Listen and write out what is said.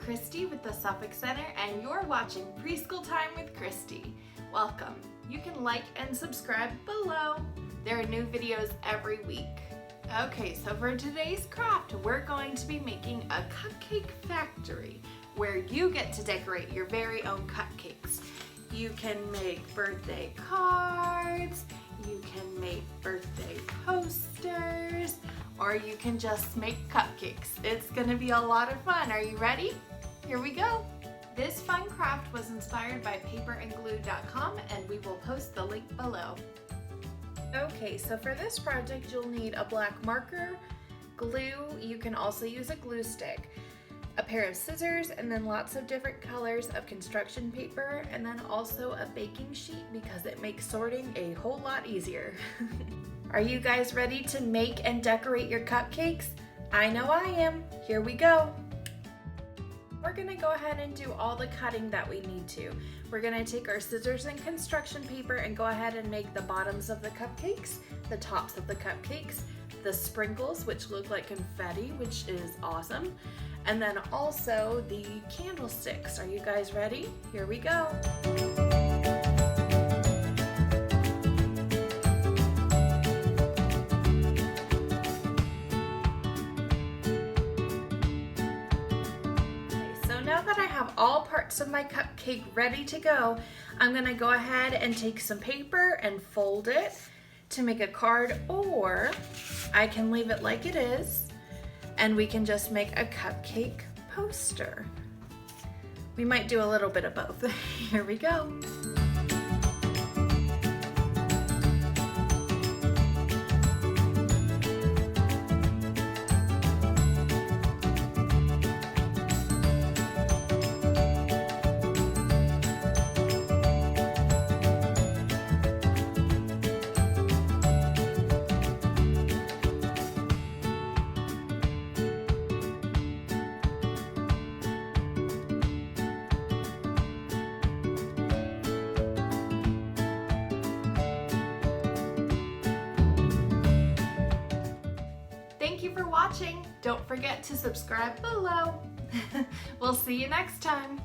Kristi with the Suffolk Center, and you're watching Preschool Time with Kristi. Welcome. You can like and subscribe below. There are new videos every week. Okay, so for today's craft, we're going to be making a cupcake factory where you get to decorate your very own cupcakes. You can make birthday cards, you can make birthday posters, or you can just make cupcakes. It's gonna be a lot of fun. Are you ready? Here we go. This fun craft was inspired by paperandglue.com, and we will post the link below. Okay, so for this project you'll need a black marker, glue, you can also use a glue stick, a pair of scissors, and then lots of different colors of construction paper, and then also a baking sheet because it makes sorting a whole lot easier. Are you guys ready to make and decorate your cupcakes? I know I am. Here we go. We're gonna go ahead and do all the cutting that we need to. We're gonna take our scissors and construction paper and go ahead and make the bottoms of the cupcakes, the tops of the cupcakes, the sprinkles, which look like confetti, which is awesome, and then also the candlesticks. Are you guys ready? Here we go. Now that I have all parts of my cupcake ready to go, I'm gonna go ahead and take some paper and fold it to make a card, or I can leave it like it is and we can just make a cupcake poster. We might do a little bit of both. Here we go. Thank you for watching. Don't forget to subscribe below. We'll see you next time.